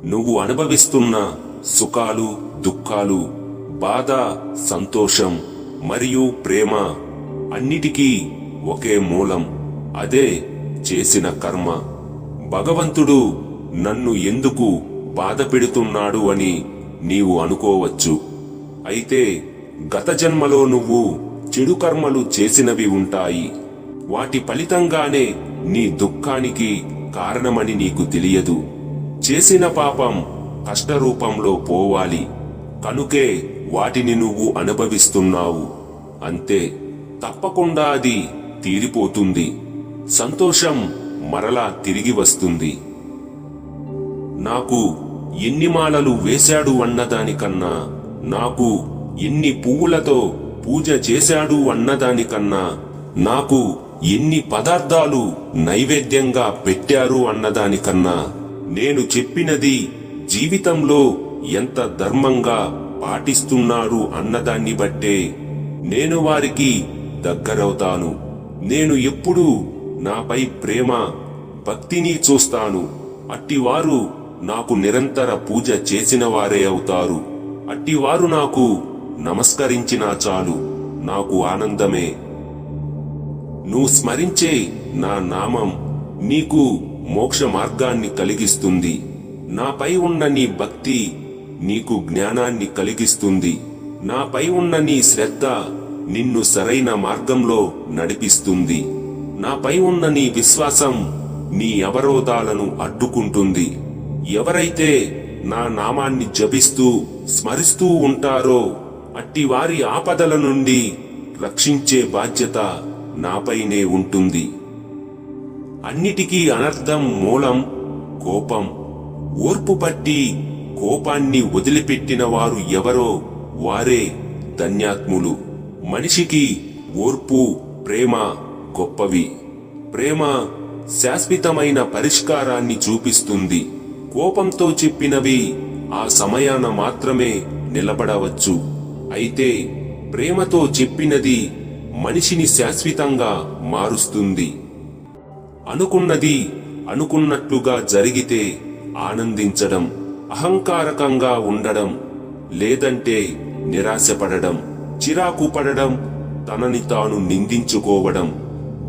నువ్వు అనుభవిస్తున్న సుఖాలు, దుఃఖాలు, బాధ, సంతోషం మరియు ప్రేమ అన్నిటికీ ఒకే మూలం, అదే చేసిన కర్మ. భగవంతుడు నన్ను ఎందుకు బాధ పెడుతున్నాడు అని నీవు అనుకోవచ్చు. అయితే గత జన్మలో నువ్వు చెడు కర్మలు చేసినవి ఉంటాయి. వాటి ఫలితంగానే నీ దుఃఖానికి కారణమని నీకు తెలియదు. చేసిన పాపం కష్టరూపంలో పోవాలి, కనుకే వాటిని నువ్వు అనుభవిస్తున్నావు. అంతే, తప్పకుండా అది తీరిపోతుంది. సంతోషం మరలా తిరిగి వస్తుంది. నాకు ఎన్ని మాలలు వేశాడు అన్నదానికన్నా, నాకు ఎన్ని పువ్వులతో పూజ చేశాడు అన్నదానికన్నా, నాకు ఎన్ని పదార్థాలు నైవేద్యంగా పెట్టారు అన్నదానికన్నా, నేను చెప్పినది జీవితంలో ఎంత ధర్మంగా పాటిస్తున్నారు అన్నదాన్ని బట్టే నేను వారికి దగ్గరవుతాను. నేను ఎప్పుడూ నాపై ప్రేమ, భక్తిని చూస్తాను. అట్టివారు నాకు నిరంతర పూజ చేసిన వారే అవుతారు. అట్టివారు నాకు నమస్కరించినా చాలు, నాకు ఆనందమే. నువ్వు స్మరించే నా నామం నీకు మోక్ష మార్గాన్ని కలిగిస్తుంది. నాపై ఉన్న నీ భక్తి నీకు జ్ఞానాన్ని కలిగిస్తుంది. నాపై ఉన్న నీ శ్రద్ధ నిన్ను సరైన మార్గంలో నడిపిస్తుంది. నాపై ఉన్న నీ విశ్వాసం నీ అవరోధాలను అడ్డుకుంటుంది. ఎవరైతే నా నామాన్ని జపిస్తూ స్మరిస్తూ ఉంటారో అట్టి వారి ఆపదల నుండి రక్షించే బాధ్యత నాపైనే ఉంటుంది. అన్నిటికీ అనర్థం మూలం కోపం. ఓర్పు పట్టి కోపాన్ని వదిలిపెట్టిన వారు ఎవరో వారే ధన్యాత్ములు. మనిషికి ఓర్పు, ప్రేమ గొప్పవి. ప్రేమ శాశ్వతమైన పరిష్కారాన్ని చూపిస్తుంది. కోపంతో చెప్పినవి ఆ సమయాన మాత్రమే నిలబడవచ్చు. అయితే ప్రేమతో చెప్పినది మనిషిని శాశ్వతంగా మారుస్తుంది. అనుకున్నది అనుకున్నట్లుగా జరిగితే ఆనందించడం, అహంకారకంగా ఉండడం, లేదంటే నిరాశపడడం, చిరాకు పడడం, తనని తాను నిందించుకోవడం,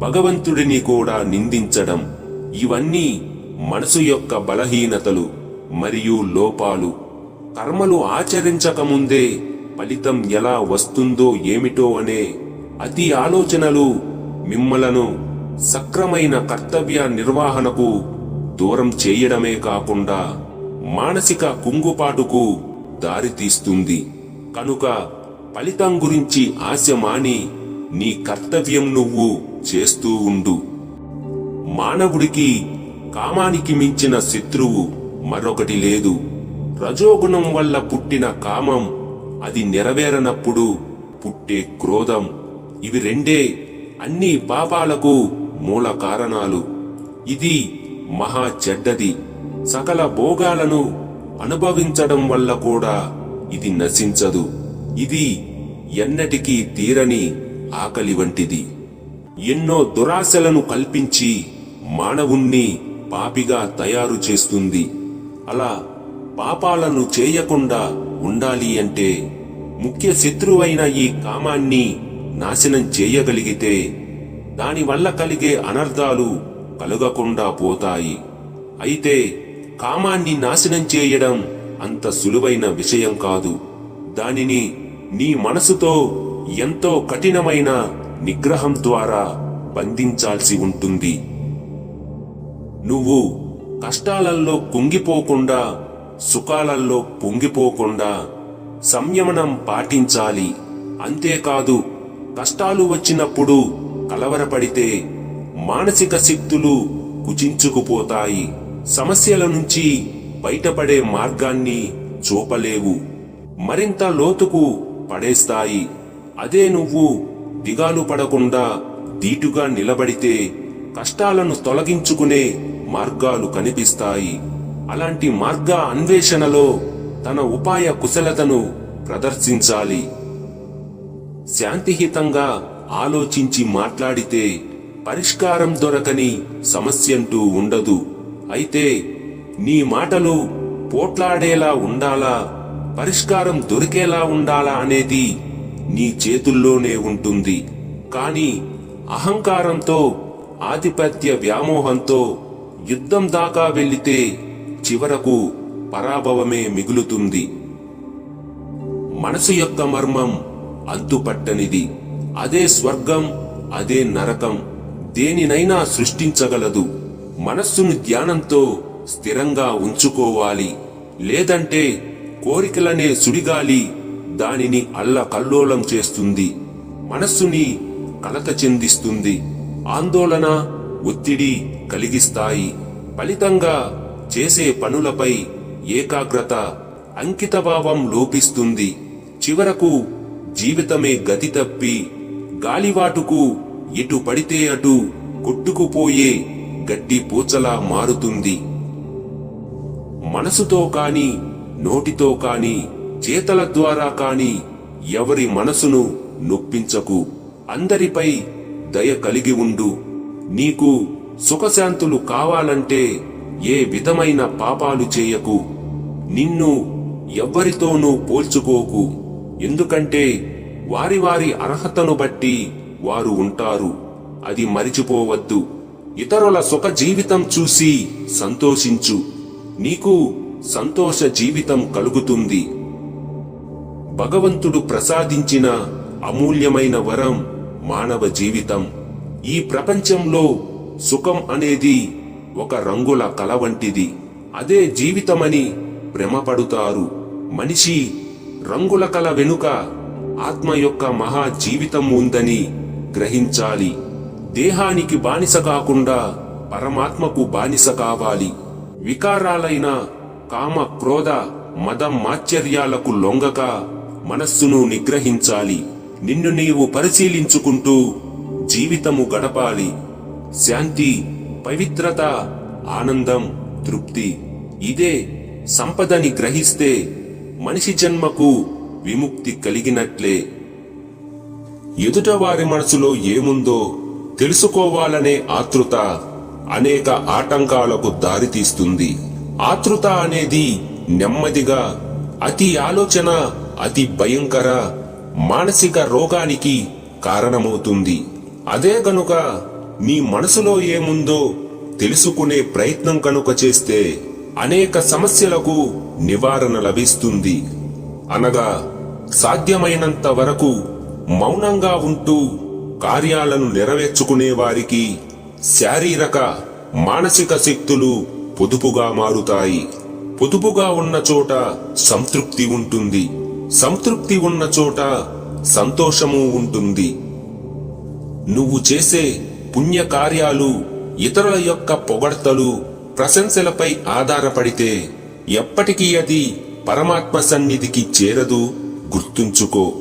భగవంతుడిని కూడా నిందించడం, ఇవన్నీ మనసు యొక్క బలహీనతలు మరియు లోపాలు. కర్మలు ఆచరించకముందే ఫలితం ఎలా వస్తుందో ఏమిటో అనే అతి ఆలోచనలు మిమ్మలను సక్రమైన కర్తవ్య నిర్వహణకు దూరం చేయడమే కాకుండా మానసిక కుంగుపాటుకు దారితీస్తుంది. కనుక ఫలితం గురించి ఆశ మాని నీ కర్తవ్యం నువ్వు చేస్తూ ఉండు. మానవుడికి కామానికి మించిన శత్రువు మరొకటి లేదు. రజోగుణం వల్ల పుట్టిన కామం, అది నెరవేరనప్పుడు పుట్టే క్రోధం, ఇవి రెండే అన్ని పాపాలకు మూల కారణాలు. ఇది మహా చెడ్డది. సకల భోగాలను అనుభవించడం వల్ల కూడా ఇది నశించదు. ఇది ఎన్నటికీ తీరని ఆకలి వంటిది. ఎన్నో దురాశలను కల్పించి మానవుణ్ణి పాపిగా తయారు చేస్తుంది. అలా పాపాలను చేయకుండా ఉండాలి అంటే ముఖ్య శత్రువైన ఈ కామాన్ని నాశనం చేయగలిగితే దానివల్ల కలిగే అనర్థాలు కలుగకుండా పోతాయి. అయితే కామాన్ని నాశనం చేయడం అంత సులువైన విషయం కాదు. దానిని నీ మనసుతో ఎంతో కఠినమైన నిగ్రహం ద్వారా బంధించాల్సి ఉంటుంది. నువ్వు కష్టాలలో కుంగిపోకుండా, సుఖాలలో పొంగిపోకుండా సంయమనం పాటించాలి. అంతేకాదు, కష్టాలు వచ్చినప్పుడు కలవరపడితే మానసిక శక్తులు కుచించుకుపోతాయి. సమస్యల నుంచి బయటపడే మార్గాన్ని చూపలేవు, మరింత లోతుకు పడేస్తాయి. అదే నువ్వు దిగాలు పడకుండా ధీటుగా నిలబడితే కష్టాలను తొలగించుకునే మార్గాలు కనిపిస్తాయి. అలాంటి మార్గ అన్వేషణలో తన ఉపాయ కుశలతను ప్రదర్శించాలి. శాంతిహితంగా ఆలోచించి మాట్లాడితే పరిష్కారం దొరకని సమస్యంటూ ఉండదు. అయితే నీ మాటలు పోట్లాడేలా ఉండాలా, పరిష్కారం దొరికేలా ఉండాలా అనేది నీ చేతుల్లోనే ఉంటుంది. కాని అహంకారంతో, ఆధిపత్య వ్యామోహంతో యుద్ధం దాకా వెళ్లితే చివరకు పరాభవమే మిగులుతుంది. మనసు యొక్క మర్మం అంతుపట్టనిది. అదే స్వర్గం, అదే నరకం, దేనినైనా సృష్టించగలదు. మనస్సును ధ్యానంతో స్థిరంగా ఉంచుకోవాలి. లేదంటే కోరికలనే సుడిగాలి దానిని అల్లకల్లోలం చేస్తుంది. మనస్సుని కలత చెందిస్తుంది. ఆందోళన, ఒత్తిడి కలిగిస్తాయి. ఫలితంగా చేసే పనులపై ఏకాగ్రత, అంకితభావం లోపిస్తుంది. చివరకు జీవితమే గతి తప్పి గాలివాటుకు ఎటు పడితే అటు కొట్టుకుపోయే గట్టి పూచలా మారుతుంది. మనసుతో కాని, నోటితో కాని, చేతల ద్వారా కాని ఎవరి మనసును నొప్పించకు. అందరిపై దయ కలిగి ఉండు. నీకు సుఖశాంతులు కావాలంటే ఏ విధమైన పాపాలు చేయకు. నిన్ను ఎవ్వరితోనూ పోల్చుకోకు. ఎందుకంటే వారి వారి అర్హతను బట్టి వారు ఉంటారు. అది మరిచిపోవద్దు. ఇతరుల సుఖ జీవితం చూసి సంతోషించు. నీకు సంతోష జీవితం కలుగుతుంది. భగవంతుడు ప్రసాదించిన అమూల్యమైన వరం మానవ జీవితం. ఈ ప్రపంచంలో సుఖం అనేది ఒక రంగుల కల వంటిది. అదే జీవితమని భ్రమపడుతారు. మనిషి రంగుల కల వెనుక ఆత్మ యొక్క మహా జీవితం ఉందని గ్రహించాలి. దేహానికి బానిస కాకుండా పరమాత్మకు బానిస కావాలి. వికారాలైన కామ, క్రోధ, మదం, మాత్సర్యాలకు లొంగక మనస్సును నిగ్రహించాలి. నిన్ను నీవు పరిశీలించుకుంటూ జీవితము గడపాలి. శాంతి, పవిత్రత, ఆనందం, తృప్తి ఇదే సంపదని గ్రహిస్తే మనిషి జన్మకు విముక్తి కలిగినట్లే. ఎదుటవారి మనసులో ఏముందో తెలుసుకోవాలనే ఆతృత అనేక ఆటంకాలకు దారితీస్తుంది. ఆతృత అనేది నెమ్మదిగా అతి ఆలోచన, అతి భయంకర మానసిక రోగానికి కారణమవుతుంది. అదే గనుక నీ మనసులో ఏముందో తెలుసుకునే ప్రయత్నం కనుక చేస్తే అనేక సమస్యలకు నివారణ లభిస్తుంది. అనగా సాధ్యమైనంత వరకు మౌనంగా ఉంటూ కార్యాలను నెరవేర్చుకునే వారికి శారీరక, మానసిక శక్తులు పొదుపుగా మారుతాయి. పొదుపుగా ఉన్న చోట సంతృప్తి ఉంటుంది. సంతృప్తి ఉన్న చోట సంతోషము ఉంటుంది. నువ్వు చేసే పుణ్య కార్యాలు, ఇతరుల యొక్క పొగడ్తలు, ప్రశంసలపై ఆధారపడితే ఎప్పటికీ అది పరమాత్మ సన్నిధికి చేరదు. గుర్తుంచుకో.